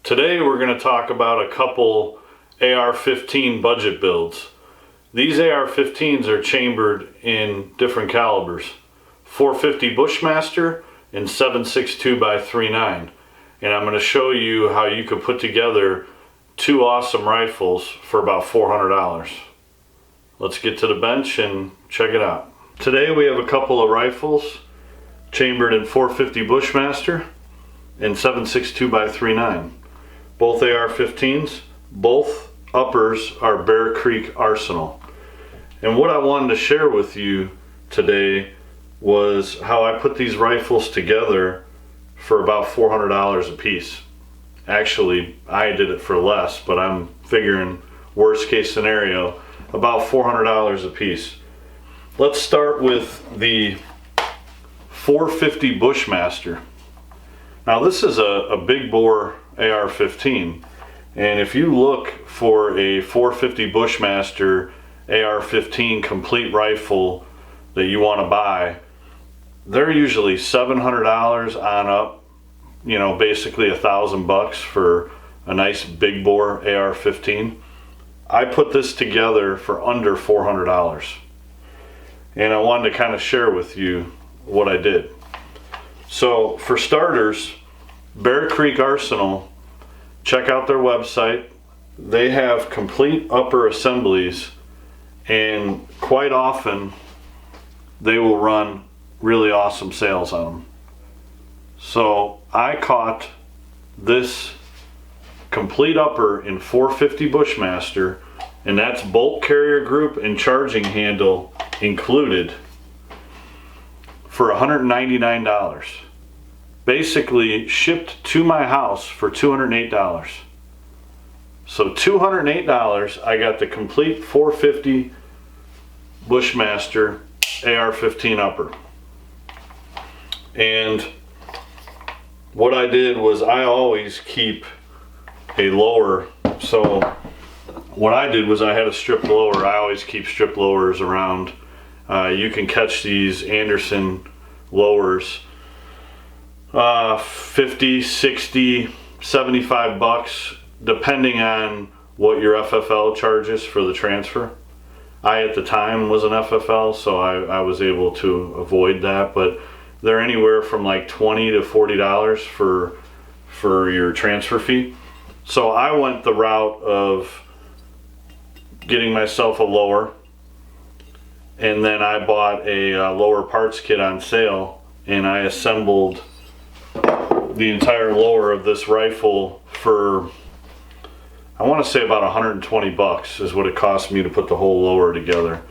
Today we're going to talk about a couple AR-15 budget builds. These AR-15s are chambered in different calibers. 450 Bushmaster and 762.39. And I'm going to show you how you could put together two awesome rifles for about $400. Let's get to the bench and check it out. Today we have a couple of rifles chambered in 450 Bushmaster and 762.39. Both AR-15s, both uppers are Bear Creek Arsenal. And what I wanted to share with you today was how I put these rifles together for about $400 a piece. Actually, I did it for less, but I'm figuring worst case scenario, about $400 a piece. Let's start with the 450 Bushmaster. Now this is a big bore AR-15, and if you look for a 450 Bushmaster AR-15 complete rifle that you want to buy, they're usually $700 on up, you know, basically $1,000 for a nice big bore AR-15. I put this together for under $400, and I wanted to kind of share with you what I did. So for starters, Bear Creek Arsenal, check out their website. They have complete upper assemblies, and quite often they will run really awesome sales on them. So I caught this complete upper in 450 Bushmaster, and that's bolt carrier group and charging handle included, for $199. Basically shipped to my house for $208. So $208, I got the complete 450 Bushmaster AR-15 upper. And what I did was I always keep a lower. So what I did was I had a strip lower. I always keep strip lowers around. You can catch these Anderson lowers 50, 60, 75 bucks, depending on what your FFL charges for the transfer. I at the time was an FFL, so I was able to avoid that, but they're anywhere from like $20 to $40 for your transfer fee. So I went the route of getting myself a lower, and then I bought a lower parts kit on sale, and I assembled the entire lower of this rifle for, I want to say about 120 bucks is what it cost me to put the whole lower together.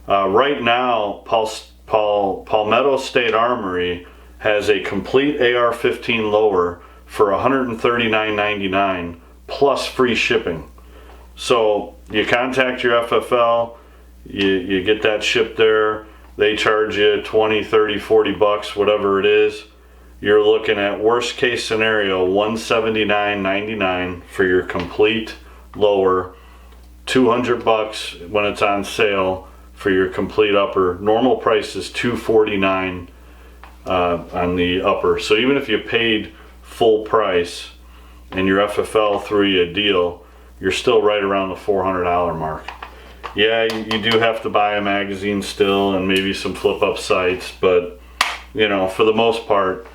Right now, Palmetto State Armory has a complete AR-15 lower for $139.99 plus free shipping. So you contact your FFL, you get that shipped there, they charge you 20, 30, 40 bucks, whatever it is. You're looking at worst case scenario $179.99 for your complete lower, 200 bucks when it's on sale for your complete upper. Normal price is $249 on the upper. So even if you paid full price and your FFL threw you a deal, you're still right around the $400 mark. Yeah, you do have to buy a magazine still and maybe some flip up sights, but you know, for the most part,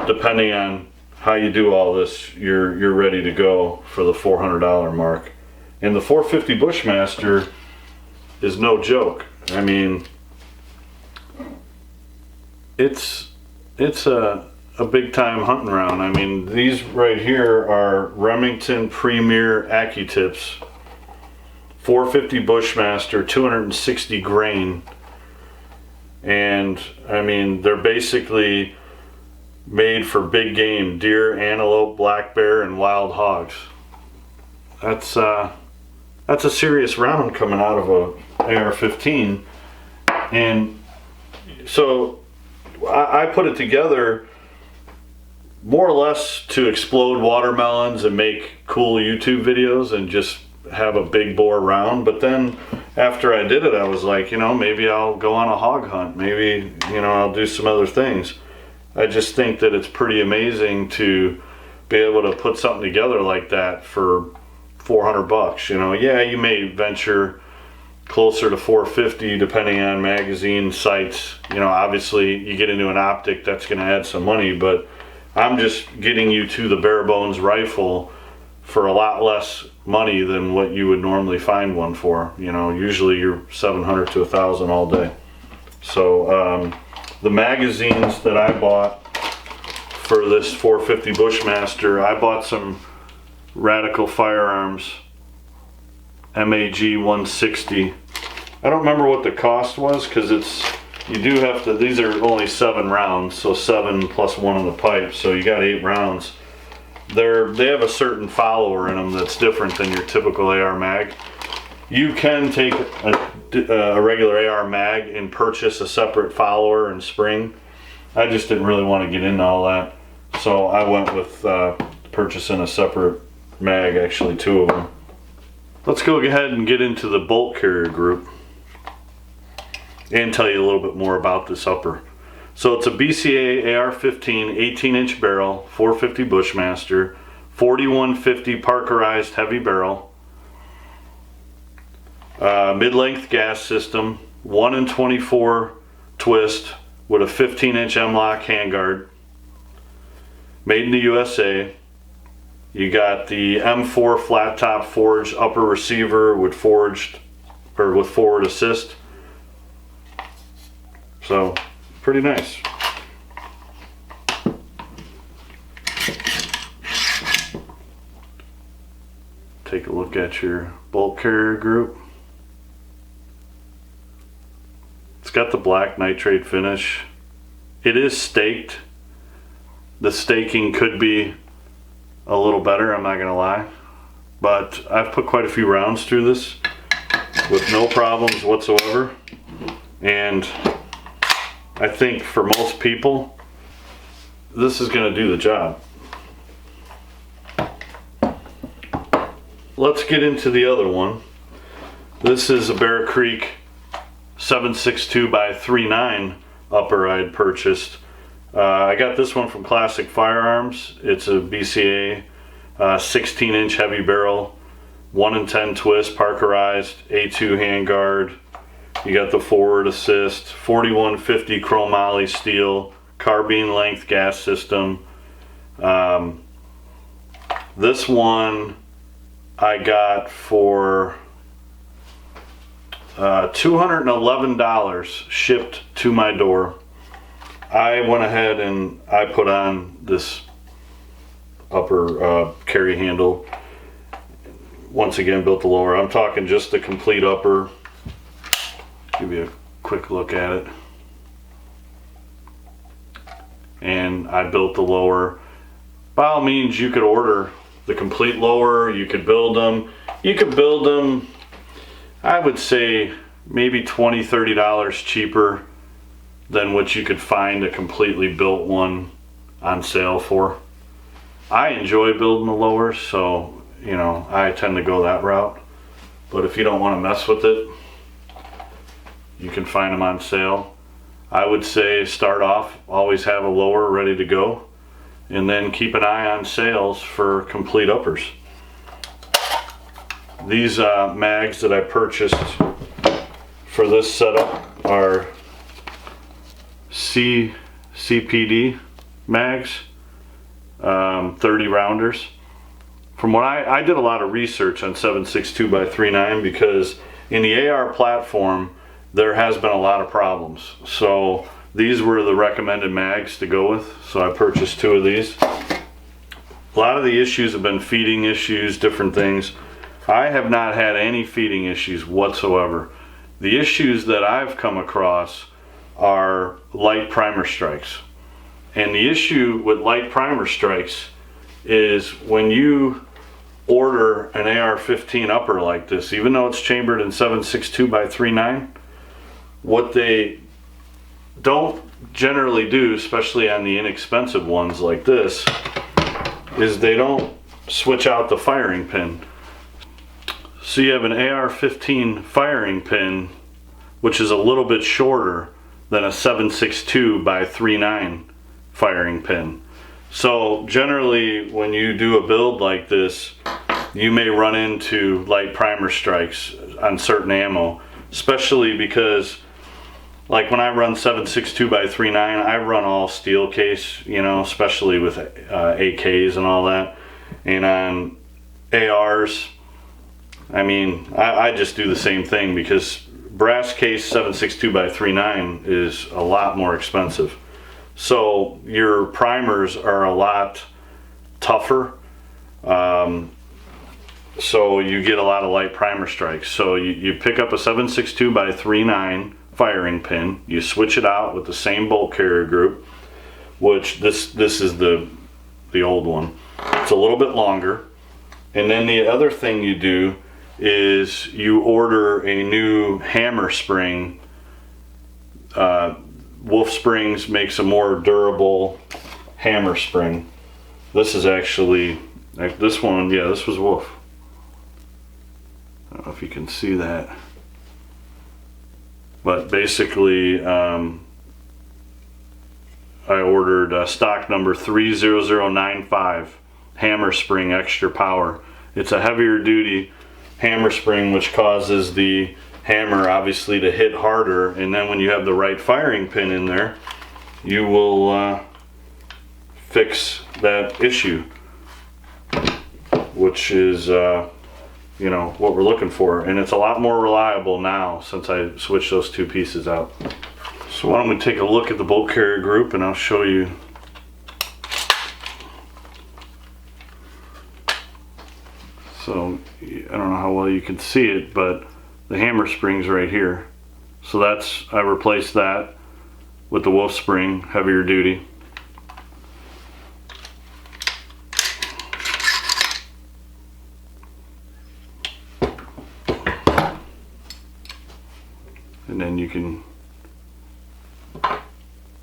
depending on how you do all this, you're ready to go for the $400 mark. And the 450 Bushmaster is no joke. I mean, it's a big time hunting round. I mean, these right here are Remington Premier AccuTips, 450 Bushmaster, 260 grain. And I mean, they're basically made for big game, deer, antelope, black bear, and wild hogs. That's a serious round coming out of a AR-15. And so I put it together more or less to explode watermelons and make cool YouTube videos and just have a big bore round. But then after I did it, I was like, you know, maybe I'll go on a hog hunt. Maybe, you know, I'll do some other things. I just think that it's pretty amazing to be able to put something together like that for 400 bucks. You know, yeah, you may venture closer to 450 depending on magazine sights. You know, obviously you get into an optic, that's going to add some money, but I'm just getting you to the bare bones rifle for a lot less money than what you would normally find one for. You know, usually you're 700 to 1,000 all day. So the magazines that I bought for this 450 Bushmaster, I bought some Radical Firearms MAG 160. I don't remember what the cost was, because you do have to, these are only 7 rounds, so 7 plus 1 in the pipe, so you got 8 rounds. They have a certain follower in them that's different than your typical AR mag. You can take a regular AR mag and purchase a separate follower and spring. I just didn't really want to get into all that, so I went with purchasing a separate mag, actually 2 of them. Let's go ahead and get into the bolt carrier group and tell you a little bit more about this upper. So it's a BCA AR-15 18-inch barrel, 450 Bushmaster, 4150 Parkerized heavy barrel, mid-length gas system, 1 in 24 twist with a 15-inch M-lock handguard, made in the USA. You got the M4 flat top forged upper receiver with forward assist. So pretty nice. Take a look at your bolt carrier group. It's got the black nitrate finish. It is staked. The staking could be a little better, I'm not gonna lie, but I've put quite a few rounds through this with no problems whatsoever, and I think for most people this is gonna do the job. Let's get into the other one. This is a Bear Creek 762.39 upper I had purchased. I got this one from Classic Firearms. It's a BCA 16-inch heavy barrel, 1 in 10 twist, Parkerized, A2 handguard. You got the forward assist, 4150 chromoly steel, carbine length gas system. This one I got for $211 shipped to my door. I went ahead and I put on this upper carry handle. Once again, built the lower. I'm talking just the complete upper. Give you a quick look at it. And I built the lower. By all means, you could order the complete lower. You could build them. You could build them, I would say, maybe $20, $30 cheaper than what you could find a completely built one on sale for. I enjoy building the lowers, so you know, I tend to go that route. But if you don't want to mess with it, you can find them on sale. I would say start off, always have a lower ready to go, and then keep an eye on sales for complete uppers. These mags that I purchased for this setup are CPD mags, 30 rounders. From what I did a lot of research on 762.39 because in the AR platform there has been a lot of problems. So these were the recommended mags to go with, so I purchased 2 of these. A lot of the issues have been feeding issues, different things. I have not had any feeding issues whatsoever. The issues that I've come across are light primer strikes. And the issue with light primer strikes is when you order an AR-15 upper like this, even though it's chambered in 762.39, what they don't generally do, especially on the inexpensive ones like this, is they don't switch out the firing pin. So you have an AR-15 firing pin, which is a little bit shorter than a 762.39 firing pin. So generally when you do a build like this, you may run into light primer strikes on certain ammo, especially because like when I run 762x39, I run all steel case, you know, especially with AKs and all that. And on ARs, I mean, I just do the same thing because brass case 762x39 is a lot more expensive. So your primers are a lot tougher. So you get a lot of light primer strikes. So you pick up a 762x39 firing pin, you switch it out with the same bolt carrier group, which this is the old one. It's a little bit longer. And then the other thing you do is you order a new hammer spring. Wolf Springs makes a more durable hammer spring. This is actually, like this one, yeah, this was Wolf. I don't know if you can see that. But basically, I ordered stock number 30095 hammer spring extra power. It's a heavier duty hammer spring which causes the hammer obviously to hit harder, and then when you have the right firing pin in there, you will fix that issue, which is you know, what we're looking for. And it's a lot more reliable now since I switched those two pieces out. So why don't we take a look at the bolt carrier group and I'll show you. So I don't know how well you can see it, but the hammer spring's right here. So that's, I replaced that with the Wolf spring, heavier duty. And then you can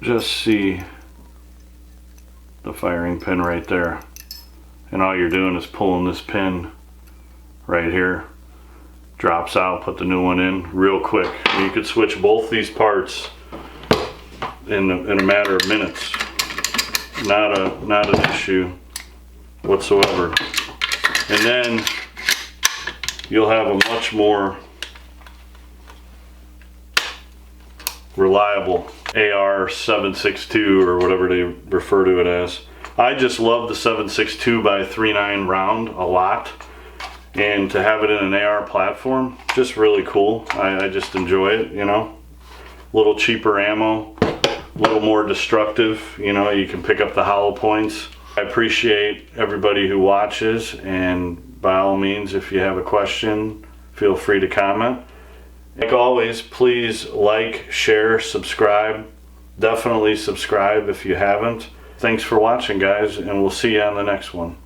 just see the firing pin right there. And all you're doing is pulling this pin right here. Drops out, put the new one in real quick. And you could switch both these parts in a matter of minutes. Not an issue whatsoever. And then you'll have a much more reliable AR-762 or whatever they refer to it as. I just love the 762x39 round a lot, and to have it in an AR platform, just really cool. I just enjoy it, you know. A little cheaper ammo, a little more destructive, you know, you can pick up the hollow points. I appreciate everybody who watches, and by all means, if you have a question, feel free to comment. Like always, please like, share, subscribe. Definitely subscribe if you haven't. Thanks for watching, guys, and we'll see you on the next one.